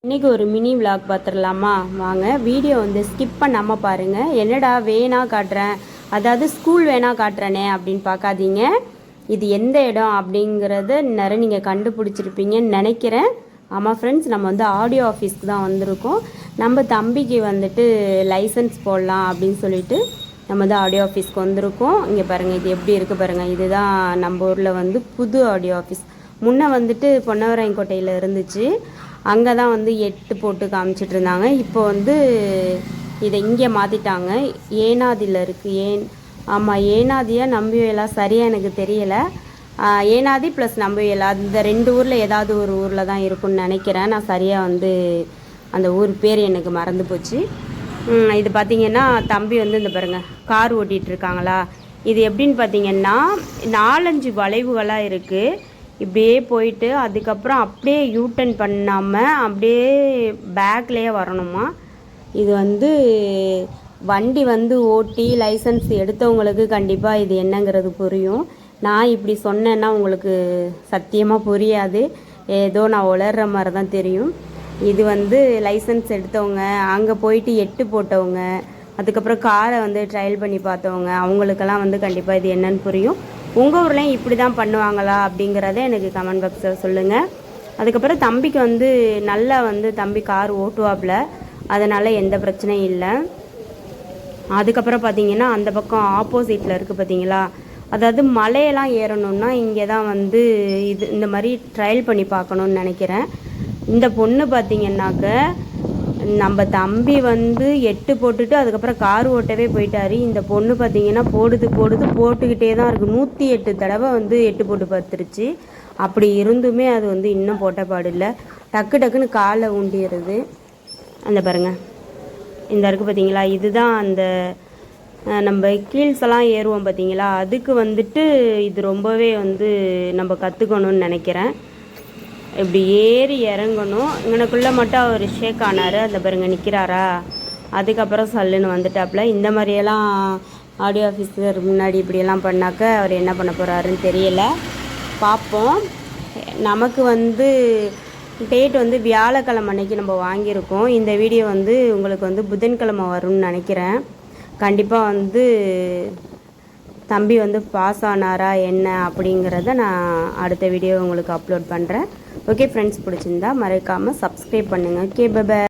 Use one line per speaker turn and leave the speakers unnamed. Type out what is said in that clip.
இன்றைக்கி ஒரு mini vlog பார்த்துடலாமா? வாங்க, வீடியோ வந்து ஸ்கிப் பண்ணாமல் பாருங்கள். என்னடா வேணா காட்டுறேன், அதாவது ஸ்கூல் வேணா காட்டுறேனே அப்படின்னு பார்க்காதீங்க. இது எந்த இடம் அப்படிங்கிறத நிறைய நீங்கள் கண்டுபிடிச்சிருப்பீங்கன்னு நினைக்கிறேன். ஆமாம் ஃப்ரெண்ட்ஸ், நம்ம வந்து ஆடியோ ஆஃபீஸ்க்கு தான் வந்திருக்கோம். நம்ம தம்பிக்கு வந்துட்டு லைசன்ஸ் போடலாம் அப்படின்னு சொல்லிட்டு நம்ம வந்து ஆடியோ ஆஃபீஸ்க்கு வந்திருக்கோம். இங்கே பாருங்கள், இது எப்படி இருக்குது பாருங்கள். இதுதான் நம்ம ஊரில் வந்து புது ஆடியோ ஆஃபீஸ். முன்னே வந்துட்டு பொன்னவராயங்கோட்டையில் இருந்துச்சு. அங்கே தான் வந்து 8 போட்டு காமிச்சிட்டு இருந்தாங்க. இப்போ வந்து இதை இங்கே மாற்றிட்டாங்க. ஏனாதியில் இருக்குது. ஆமாம், ஏனாதியா நம்பிவேலா சரியாக எனக்கு தெரியலை. ஏனாதி ப்ளஸ் நம்பிவேலா அந்த 2 ஊரில் ஏதாவது ஒரு ஊரில் தான் இருக்குன்னு நினைக்கிறேன். நான் சரியாக வந்து அந்த ஊர் பேர் எனக்கு மறந்து போச்சு. இது பார்த்திங்கன்னா தம்பி வந்து இந்த பாருங்கள் கார் ஓட்டிகிட்டு இருக்காங்களா. இது எப்படின்னு பார்த்திங்கன்னா 4-5 வளைவுகளாக இருக்குது. இப்படியே போயிட்டு அதுக்கப்புறம் அப்படியே யூட்டன் பண்ணாமல் அப்படியே பேக்லேயே வரணுமா. இது வந்து வண்டி வந்து ஓட்டி லைசன்ஸ் எடுத்தவங்களுக்கு கண்டிப்பாக இது என்னங்கிறது புரியும். நான் இப்படி சொன்னேன்னா உங்களுக்கு சத்தியமாக புரியாது. ஏதோ நான் உளர்ற மாதிரி தான் தெரியும். இது வந்து லைசன்ஸ் எடுத்தவங்க, அங்கே போயிட்டு 8 போட்டவங்க, அதுக்கப்புறம் காரை வந்து ட்ரையல் பண்ணி பார்த்தவங்க, அவங்களுக்கெல்லாம் வந்து கண்டிப்பாக இது என்னன்னு புரியும். உங்கள் ஊர்லேயும் இப்படி தான் பண்ணுவாங்களா அப்படிங்கிறத எனக்கு கமெண்ட் பாக்ஸில் சொல்லுங்கள். அதுக்கப்புறம் தம்பிக்கு வந்து நல்லா வந்து தம்பி கார் ஓட்டுவாப்பில், அதனால் எந்த பிரச்சனையும் இல்லை. அதுக்கப்புறம் பார்த்திங்கன்னா அந்த பக்கம் ஆப்போசிட்டில் இருக்குது பார்த்தீங்களா, அதாவது மலையெல்லாம் ஏறணுன்னா இங்கே தான் வந்து இது இந்த மாதிரி ட்ரையல் பண்ணி பார்க்கணுன்னு நினைக்கிறேன். இந்த பொண்ணு பார்த்திங்கன்னாக்க நம்ம தம்பி வந்து 8 போட்டுட்டு அதுக்கப்புறம் கார் ஓட்டவே போயிட்டார். இந்த பொண்ணு பார்த்திங்கன்னா போட்டுக்கிட்டே தான் இருக்குது. 108 தடவை வந்து 8 போட்டு பார்த்துருச்சு. அப்படி இருந்துமே அது வந்து இன்னும் போட்ட பாடில்லை. டக்குன்னு காலை ஊண்டிடுது. அந்த பாருங்கள், இந்த இருக்குது பார்த்தீங்களா, இதுதான் அந்த நம்ம கீல்ஸ் எல்லாம் ஏறுவோம் பார்த்தீங்களா, அதுக்கு வந்துட்டு இது ரொம்பவே வந்து நம்ம கற்றுக்கணும்னு நினைக்கிறேன். இப்படி ஏறி இறங்கணும். இங்கனக்குள்ளே மட்டும் அவர் ஷேக் ஆனார். அந்த பாருங்க நிற்கிறாரா, அதுக்கப்புறம் சல்லுன்னு வந்துட்டாப்புல. இந்த மாதிரியெல்லாம் ஆடியோ ஆஃபீஸர் முன்னாடி இப்படியெல்லாம் பண்ணாக்க அவர் என்ன பண்ண போகிறாருன்னு தெரியல. பார்ப்போம். நமக்கு வந்து டேட் வந்து வியாழக்கிழமை அன்னைக்கு நம்ம வாங்கியிருக்கோம். இந்த வீடியோ வந்து உங்களுக்கு வந்து புதன்கிழமை வரும்னு நினைக்கிறேன். கண்டிப்பாக வந்து தம்பி வந்து பாஸ் ஆனாரா என்ன அப்படிங்கிறத நான் அடுத்த வீடியோ உங்களுக்கு அப்லோட் பண்ணுறேன். ஓகே ஃப்ரெண்ட்ஸ், பிடிச்சிருந்தா மறக்காமல் சப்ஸ்கிரைப் பண்ணுங்கள். Okay, by.